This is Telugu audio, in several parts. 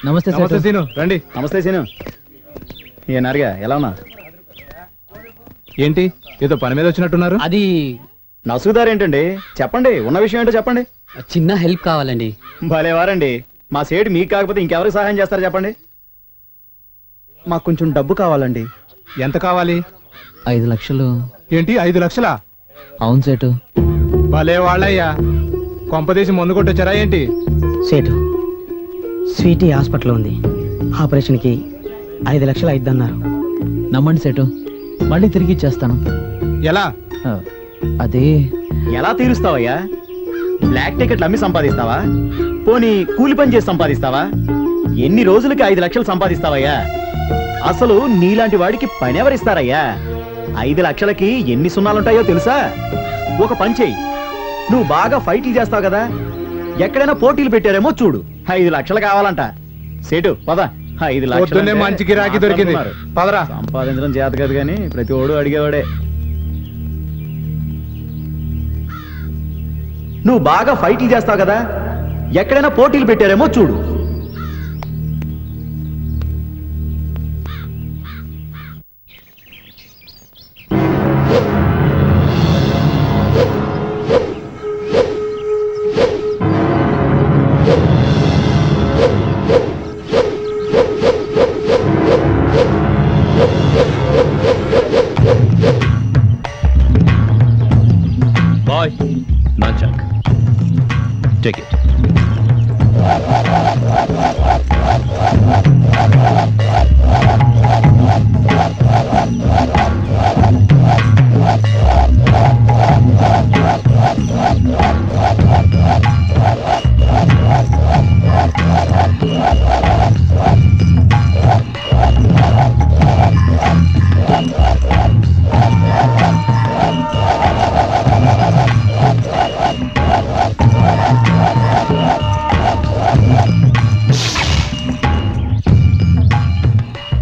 నమస్తే నమస్తే సీను రండి. నమస్తే సీను. ఏ నారిగా ఎలా ఉన్నా? ఏంటి ఏదో పని మీద వచ్చినట్టున్నారు? అది నసుగుదారేంటండి? చెప్పండి, ఉన్న విషయం ఏంటో చెప్పండి. చిన్న హెల్ప్ కావాలండి. భలేవారండి, మా సేటు మీకు కాకపోతే ఇంకెవరికి సహాయం చేస్తారు చెప్పండి. మాకు కొంచెం డబ్బు కావాలండి. ఎంత కావాలి? 5 లక్షలు. ఏంటి 5 లక్షలా? అవును సేటు. భలే వాళ్ళయ్యా, కొంపదీసి మందు కొట్టొచ్చారా ఏంటి? సేటు, స్వీటీ హాస్పిటల్ ఉంది, ఆపరేషన్కి 5 లక్షలు అయిద్దన్నారు. నమ్మండి సేటు, మళ్ళీ తిరిగి ఇచ్చేస్తాను. ఎలా? అదే ఎలా తీరుస్తావయ్యా? బ్లాక్ టికెట్లు అమ్మి సంపాదిస్తావా? పోనీ కూలి పని చేసి సంపాదిస్తావా? ఎన్ని రోజులకి 5 లక్షలు సంపాదిస్తావయ్యా? అసలు నీలాంటి వాడికి పని ఎవరిస్తారయ్యా? 5 లక్షలకి ఎన్ని సున్నాలుంటాయో తెలుసా? ఒక పని చెయ్యి, నువ్వు బాగా ఫైట్లు చేస్తావు కదా, ఎక్కడైనా పోటీలు పెట్టారేమో చూడు. 5 లక్షలు కావాలంట. సేటు పద. 5 లక్షలు పొద్దున్నే మంచి గిరాకీ దొరికింది. పదరా. సంపాదించడం చేత కాదు కానీ ప్రతి ఓడు అడిగేవాడే. నువ్వు బాగా ఫైట్లు చేస్తావు కదా, ఎక్కడైనా పోటీలు పెట్టారేమో చూడు. Boy, nunchuck. Take it.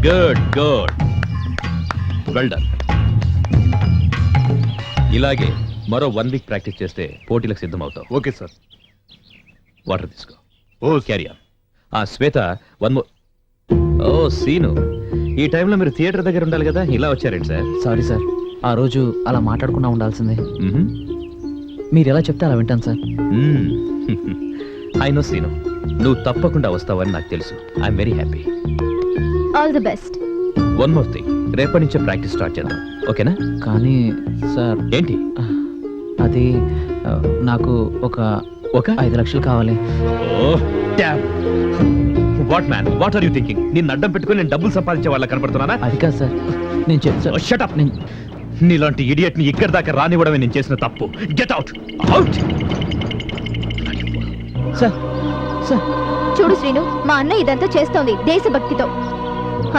Good, good. Well done. ఇలాగే మరో 1 వీక్ ప్రాక్టీస్ చేస్తే పోటీలకు సిద్ధం అవుతావు. Okay sir. వాటర్ తీసుకో. Oh carry on. Shweta 1 more. Oh Seenu, ఈ టైంలో మీరు థియేటర్ దగ్గర ఉండాలి కదా, ఇలా వచ్చారేంటి సార్? సారీ సార్, ఆ రోజు అలా మాట్లాడకుండా ఉండాల్సిందే. మ్మ్. మీరు ఎలా చెప్తే అలా వింటాను సార్. ఐ నో సీను, నువ్వు తప్పకుండా వస్తావని నాకు తెలుసు. I'm very happy. All the best. 1 more thing, రేపటి నుంచే ప్రాక్టీస్ స్టార్ట్ చేద్దాం, ఓకేనా? కానీ సార్, ఏంటి? అది నాకు ఒక 5 లక్షలు కావాలి. What man, what are you thinking? నిన్ను అడ్డం పెట్టుకుని నేను డబ్బులు సంపాదించే వాళ్ళ కనపడుతున్నానా? అది కాదు సార్, నేను చెప్తాను. Shut up. నీలాంటి ఇడియట్ ని ఇక్కడి దాకా రానివ్వడమే నేను చేసిన తప్పు. Get out, out. Sir sir, చూడు శ్రీను, మా అన్న ఇదంతా చేస్తోంది దేశభక్తితో,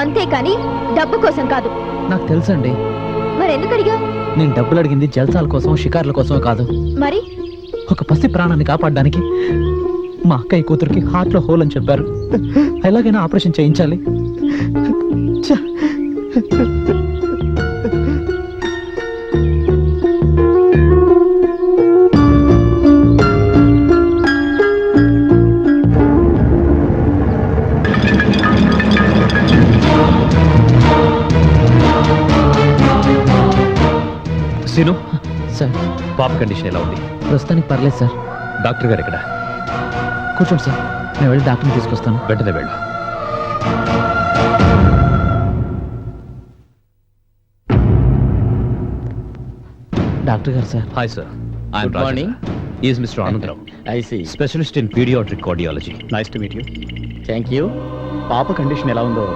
అంతేకాని డబ్బు కోసం కాదు. నాకు తెలుసండి. మరెందుకు అడిగా? నేను డబ్బులు అడిగింది జల్సాల కోసం, షికార్ల కోసం కాదు. మరి ఒక పసి ప్రాణాన్ని కాపాడడానికి. మా అక్కయ్య కూతురికి హార్ట్ లో హోల్ అని చెప్పారు. ఎలాగైనా ఆపరేషన్ చేయించాలి. ఛ! సీను, సార్, పాప కండిషన్ ఎలా ఉంది? ప్రస్తుతానికి పర్లేదు సార్. డాక్టర్ గారు ఎక్కడ? కూర్చోండి సార్, నేను వెళ్ళి డాక్టర్ని తీసుకొస్తాను. వెంటనే వెళ్ళు. డాక్టర్ గారు sir. Hi sir, I'm Good morning. Is Mr Anandarao, I see. Specialist in paediatric cardiology. Nice to meet you. Thank you. పాప కండిషన్ ఎలా ఉందో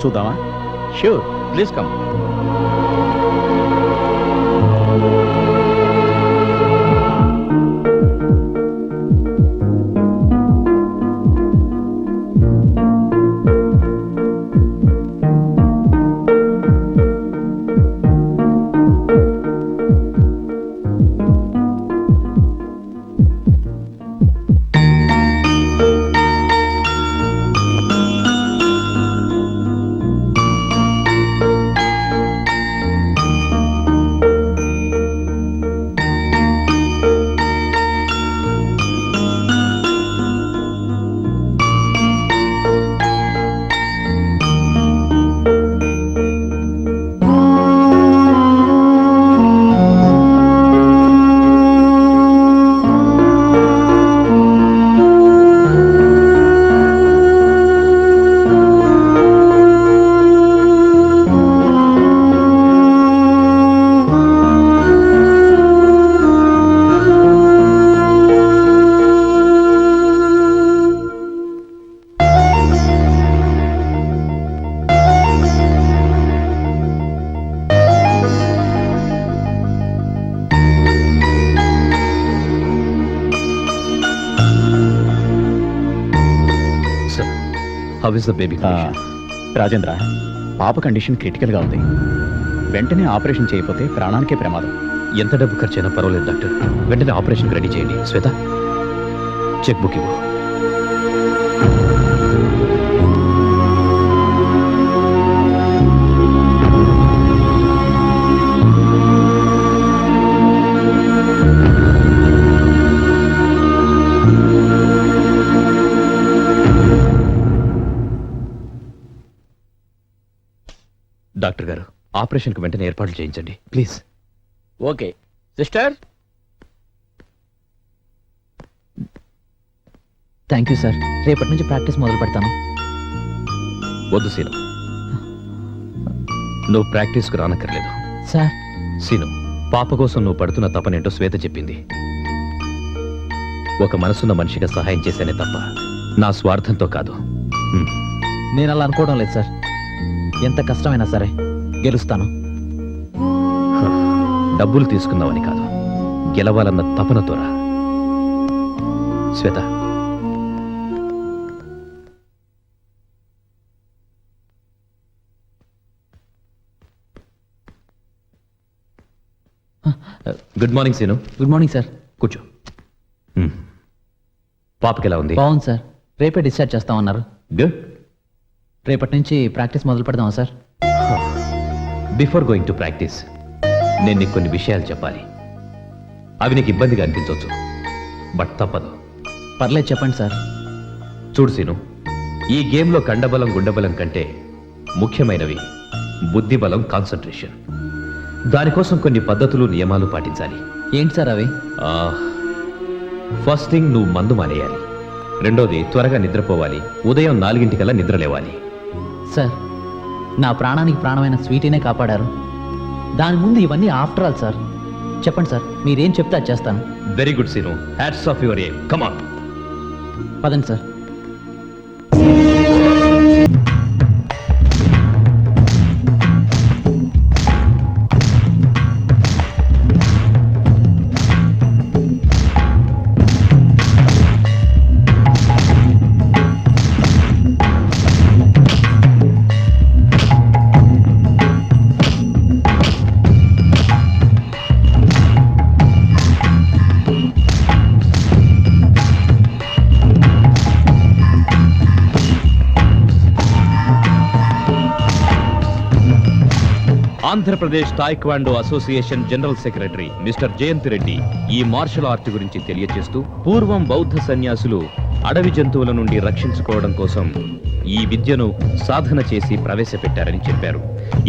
చూద్దామా? Sure, please come. How is the baby? Rajendra, పాప కండిషన్ క్రిటికల్ గా ఉంది. వెంటనే ఆపరేషన్ చేయకపోతే ప్రాణానికే ప్రమాదం. ఎంత డబ్బు ఖర్చైనా పర్వాలేదు డాక్టర్, వెంటనే ఆపరేషన్ రెడీ చేయండి. శ్వేత, చెక్ బుక్ ఇవ్వు. డాక్టర్ గారు, ఆపరేషన్కి వెంటనే ఏర్పాట్లు చేయించండి please. Okay sister. Thank you sir. రేపటి నుంచి ప్రాక్టీస్ మొదలు పెడతాను. వద్దు సీను, నువ్వు ప్రాక్టీస్కు రానక్కర్లేదు. సార్, సీను, పాప కోసం నువ్వు పడుతున్న తపనేంటో శ్వేత చెప్పింది. ఒక మనసున్న మనిషిగా సహాయం చేశానే తప్ప నా స్వార్థంతో కాదు. నేను అలా అనుకోవడం లేదు సార్. ఎంత కష్టమైనా సరే గెలుస్తాను. డబ్బులు తీసుకున్నావని కాదు, గెలవాలన్న తపనతో రా. Shweta, good morning Seenu. Good morning sir. కూర్చో. పాపకి ఎలా ఉంది? బాగుంది సార్. రేపే డిశ్చార్జ్ చేస్తామన్నారు. గుడ్. రేపటి నుంచి ప్రాక్టీస్ మొదలు పెడదామా sir? Before going to practice నేను నీకు కొన్ని విషయాలు చెప్పాలి. అవి నీకు ఇబ్బందిగా అనిపించవచ్చు, బట్ తప్పదు. పర్లేదు, చెప్పండి సార్. చూడు సీను, ఈ గేమ్లో కండబలం గుండబలం కంటే ముఖ్యమైనవి బుద్ధిబలం, కాన్సన్ట్రేషన్. దానికోసం కొన్ని పద్ధతులు, నియమాలు పాటించాలి. ఏంటి సార్ అవి? ఫస్ట్ థింగ్, నువ్వు మందు మానేయాలి. రెండోది, త్వరగా నిద్రపోవాలి. ఉదయం 4 నిద్ర లేవాలి. సార్, నా ప్రాణానికి ప్రాణమైన స్వీటీనే కాపాడారు. దాని ముందు ఇవన్నీ ఆఫ్టర్ ఆల్ సార్. చెప్పండి సార్, మీరేం చెప్తే అది చేస్తాను. Very good Seenu, hats off your aim. Come on. పదండి sir. Andhra Pradesh taekwondo association general secretary mister Jayant Reddy ఈ మార్షల్ ఆర్ట్ గురించి తెలియజేస్తూ, పూర్వం బౌద్ధ సన్యాసులు అడవి జంతువుల నుండి రక్షించుకోవడం కోసం ఈ విద్యను సాధన చేసి ప్రవేశపెట్టారని చెప్పారు.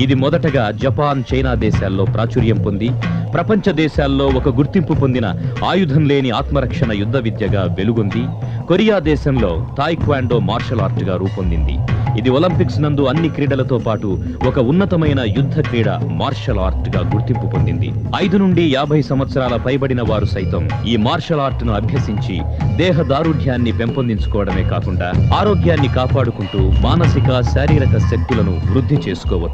ఇది మొదటగా జపాన్, చైనా దేశాల్లో ప్రాచుర్యం పొంది ప్రపంచ దేశాల్లో ఒక గుర్తింపు పొందిన ఆయుధం లేని ఆత్మరక్షణ యుద్ధ విద్యగా వెలుగొంది కొరియా దేశంలో టాయిక్వాండో మార్షల్ ఆర్ట్ గా రూపొందింది. ఇది ఒలింపిక్స్ నందు అన్ని క్రీడలతో పాటు ఒక ఉన్నతమైన యుద్ధ క్రీడ మార్షల్ ఆర్ట్ గా గుర్తింపు పొందింది. 5 నుండి 50 సంవత్సరాల పైబడిన వారు సైతం ఈ మార్షల్ ఆర్ట్ ను అభ్యసించి దేహ దారుఢ్యాన్ని పెంపొందించుకోవడమే కాకుండా ఆరోగ్యాన్ని కాపాడుకుంటూ మానసిక, శారీరక శక్తులను వృద్ధి చేసుకోవచ్చు.